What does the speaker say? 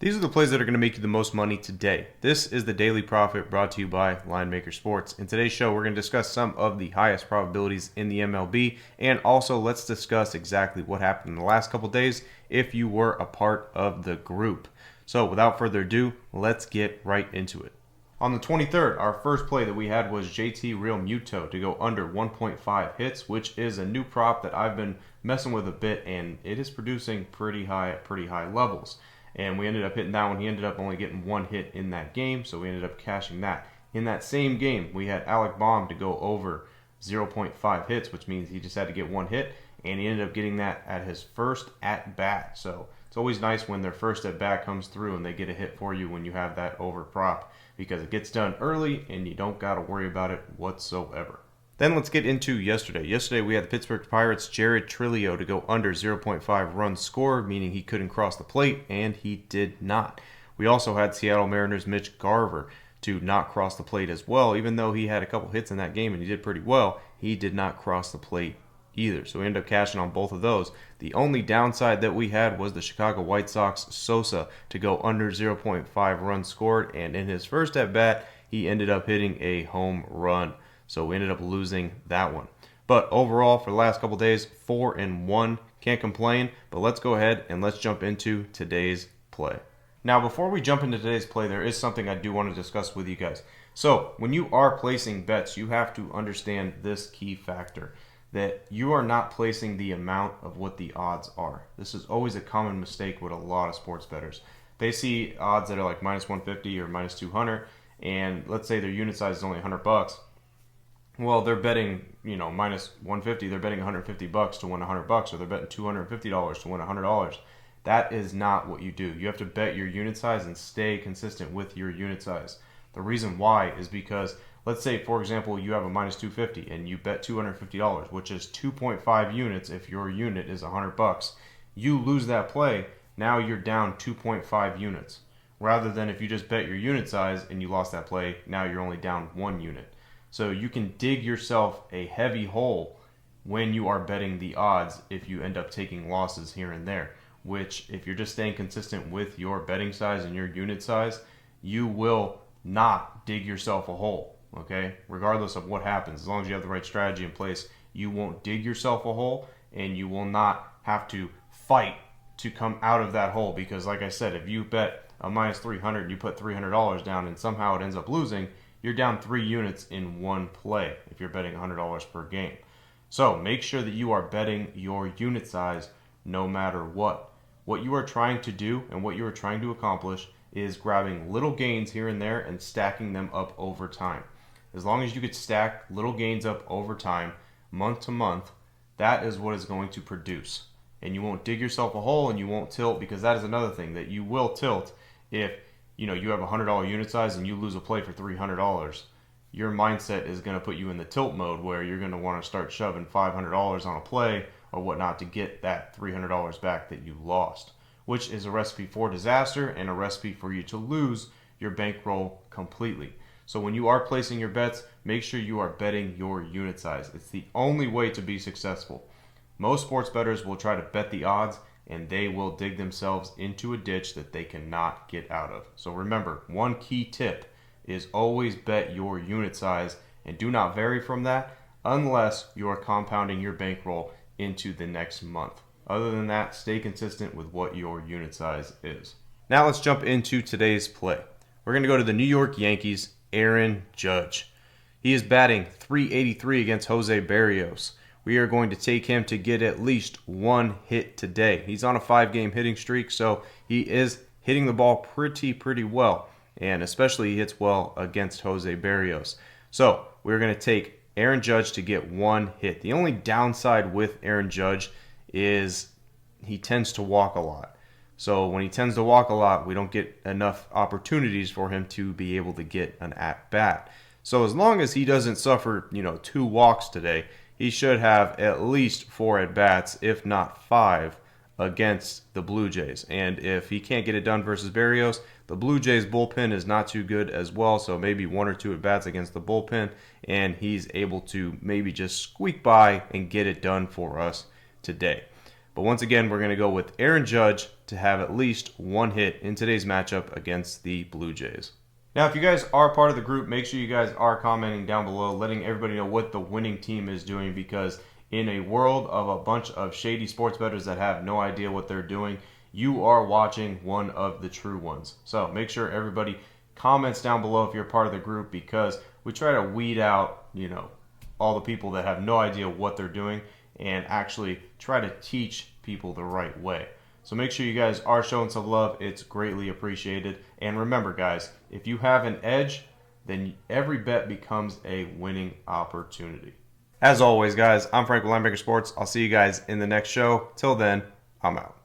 These are the plays that are going to make you the most money today. This is the Daily Profit brought to you by Linemaker Sports. In today's show, we're going to discuss some of the highest probabilities in the MLB, and also let's discuss exactly what happened in the last couple days if you were a part of the group. So without further ado, let's get right into it. On the 23rd, our first play that we had was JT Real Muto to go under 1.5 hits, which is a new prop that I've been messing with a bit, and it is producing pretty high levels. And we ended up hitting that one. He ended up only getting one hit in that game, so we ended up cashing that. In that same game, we had Alec Baum to go over 0.5 hits, which means he just had to get one hit, and he ended up getting that at his first at-bat. So it's always nice when their first at-bat comes through and they get a hit for you when you have that over prop, because it gets done early and you don't got to worry about it whatsoever. Then let's get into yesterday. Yesterday we had the Pittsburgh Pirates' Jared Trillio to go under 0.5 runs scored, meaning he couldn't cross the plate, and he did not. We also had Seattle Mariners' Mitch Garver to not cross the plate as well. Even though he had a couple hits in that game and he did pretty well, he did not cross the plate either. So we ended up cashing on both of those. The only downside that we had was the Chicago White Sox Sosa to go under 0.5 runs scored, and in his first at-bat, he ended up hitting a home run. So we ended up losing that one. But overall, for the last couple days, 4-1. Can't complain, but let's go ahead and let's jump into today's play. Now, before we jump into today's play, there is something I do want to discuss with you guys. So when you are placing bets, you have to understand this key factor, that you are not placing the amount of what the odds are. This is always a common mistake with a lot of sports bettors. They see odds that are like minus 150 or minus 200, and let's say their unit size is only $100. Well, they're betting, minus 150, they're betting $150 to win $100, or they're betting $250 to win $100. That is not what you do. You have to bet your unit size and stay consistent with your unit size. The reason why is because, let's say, for example, you have a minus 250 and you bet $250, which is 2.5 units if your unit is $100. You lose that play, now you're down 2.5 units. Rather than if you just bet your unit size and you lost that play, now you're only down 1 unit. So you can dig yourself a heavy hole when you are betting the odds if you end up taking losses here and there, which if you're just staying consistent with your betting size and your unit size, you will not dig yourself a hole, okay? Regardless of what happens, as long as you have the right strategy in place, you won't dig yourself a hole and you will not have to fight to come out of that hole, because like I said, if you bet a minus 300 and you put $300 down and somehow it ends up losing, you're down 3 units in one play if you're betting $100 per game. So make sure that you are betting your unit size no matter what. What you are trying to do and what you are trying to accomplish is grabbing little gains here and there and stacking them up over time. As long as you could stack little gains up over time, month to month, that is what is going to produce. And you won't dig yourself a hole and you won't tilt, because that is another thing, that you will tilt if you have a $100 unit size and you lose a play for $300. Your mindset is going to put you in the tilt mode where you're going to want to start shoving $500 on a play or whatnot to get that $300 back that you lost, which is a recipe for disaster and a recipe for you to lose your bankroll completely. So when you are placing your bets, make sure you are betting your unit size. It's the only way to be successful. Most sports bettors will try to bet the odds, and they will dig themselves into a ditch that they cannot get out of. So remember, one key tip is always bet your unit size and do not vary from that unless you are compounding your bankroll into the next month. Other than that, stay consistent with what your unit size is. Now let's jump into today's play. We're going to go to the New York Yankees' Aaron Judge. He is batting .383 against Jose Barrios. We are going to take him to get at least one hit today. He's on a 5-game hitting streak, so he is hitting the ball pretty well, and especially he hits well against Jose Barrios. So we're going to take Aaron Judge to get one hit. The only downside with Aaron Judge is he tends to walk a lot. So when he tends to walk a lot, we don't get enough opportunities for him to be able to get an at-bat. So as long as he doesn't suffer, 2 walks today, he should have at least 4 at-bats, if not 5, against the Blue Jays. And if he can't get it done versus Barrios, the Blue Jays bullpen is not too good as well, so maybe 1 or 2 at-bats against the bullpen, and he's able to maybe just squeak by and get it done for us today. But once again, we're going to go with Aaron Judge to have at least one hit in today's matchup against the Blue Jays. Now, if you guys are part of the group, make sure you guys are commenting down below, letting everybody know what the winning team is doing, because in a world of a bunch of shady sports bettors that have no idea what they're doing, you are watching one of the true ones. So make sure everybody comments down below if you're part of the group, because we try to weed out, all the people that have no idea what they're doing and actually try to teach people the right way. So make sure you guys are showing some love. It's greatly appreciated. And remember, guys, if you have an edge, then every bet becomes a winning opportunity. As always, guys, I'm Frank with Linemaker Sports. I'll see you guys in the next show. Till then, I'm out.